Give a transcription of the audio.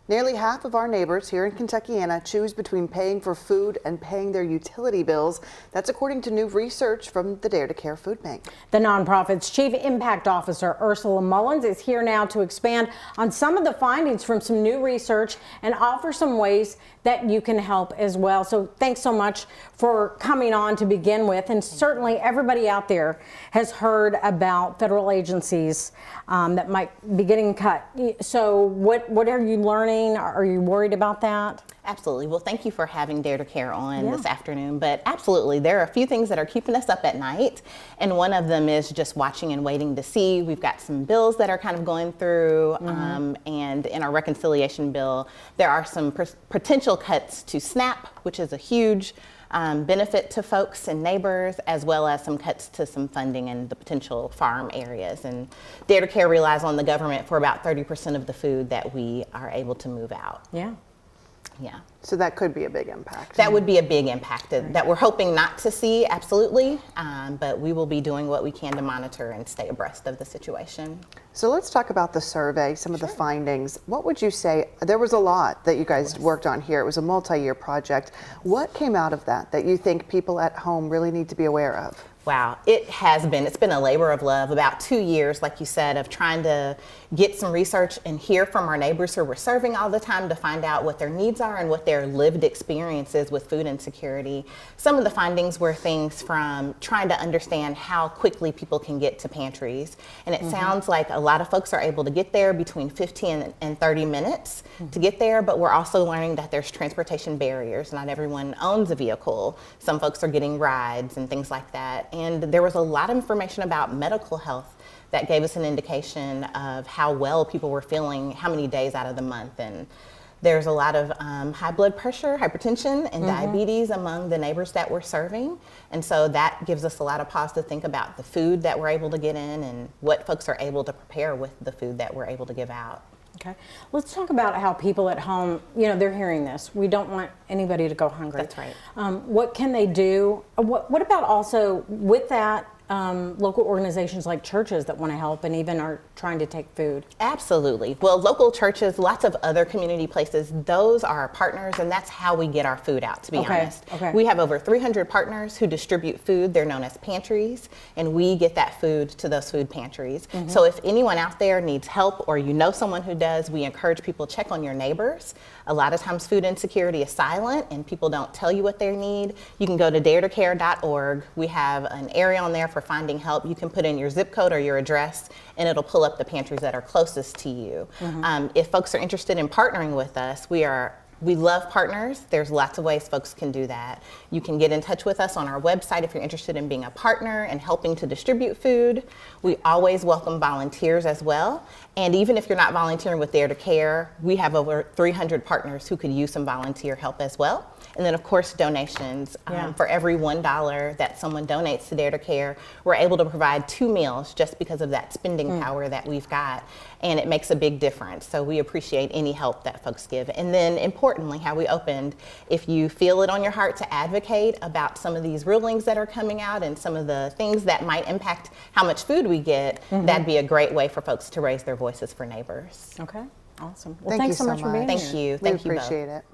Nearly half of our neighbors here in Kentuckiana choose between paying for food and paying their utility bills. That's according to new research from the Dare to Care Food Bank. The nonprofit's Chief Impact Officer, Ursula Mullins, is here now to expand on some of the findings from some new research and offer some ways that you can help as well. So thanks so much for coming on to begin with. And certainly everybody out there has heard about federal agencies that might be getting cut. So what are you learning? Are you worried about that? Absolutely. Well, thank you for having Dare to Care on this afternoon. But absolutely, there are a few things that are keeping us up at night. And one of them is just watching and waiting to see. We've got some bills that are kind of going through. And in our reconciliation bill, there are some potential cuts to SNAP, which is a huge benefit to folks and neighbors, as well as some cuts to some funding in the potential farm areas. And Dare to Care relies on the government for about 30% of the food that we are able to move out. Yeah. Yeah. So that could be a big impact. That would be a big impact that we're hoping not to see, absolutely. But we will be doing what we can to monitor and stay abreast of the situation. So let's talk about the survey, some of the findings. What would you say? There was a lot that you guys worked on here. It was a multi-year project. What came out of that you think people at home really need to be aware of? Wow, it's been a labor of love, about 2 years, like you said, of trying to get some research and hear from our neighbors who we're serving all the time to find out what their needs are and what their lived experience is with food insecurity. Some of the findings were things from trying to understand how quickly people can get to pantries. And it sounds like a lot of folks are able to get there between 15 and 30 minutes to get there, but we're also learning that there's transportation barriers. Not everyone owns a vehicle. Some folks are getting rides and things like that. And there was a lot of information about medical health that gave us an indication of how well people were feeling, how many days out of the month. And there's a lot of high blood pressure, hypertension, and diabetes among the neighbors that we're serving. And so that gives us a lot of pause to think about the food that we're able to get in and what folks are able to prepare with the food that we're able to give out. Okay, let's talk about how people at home, they're hearing this. We don't want anybody to go hungry. That's right. What can they do? What about also with that, local organizations like churches that want to help and even are trying to take food? Absolutely. Well, local churches, lots of other community places, those are our partners, and that's how we get our food out, to be honest. Okay. We have over 300 partners who distribute food. They're known as pantries, and we get that food to those food pantries. So if anyone out there needs help or you know someone who does, we encourage people to check on your neighbors. A lot of times food insecurity is silent and people don't tell you what they need. You can go to daretocare.org. We have an area on there for finding help. You can put in your zip code or your address and it'll pull up the pantries that are closest to you. If folks are interested in partnering with us, we love partners. There's lots of ways folks can do that. You can get in touch with us on our website if you're interested in being a partner and helping to distribute food. We always welcome volunteers as well. And even if you're not volunteering with Dare to Care, we have over 300 partners who could use some volunteer help as well. And then of course donations. For every $1 that someone donates to Dare to Care, we're able to provide 2 meals just because of that spending power that we've got. And it makes a big difference. So we appreciate any help that folks give. And then importantly, how we opened, if you feel it on your heart to advocate about some of these rulings that are coming out and some of the things that might impact how much food we get, that'd be a great way for folks to raise their voices for neighbors. Okay, awesome. Well, Thank thanks you so much for being here. Thank you. We appreciate it.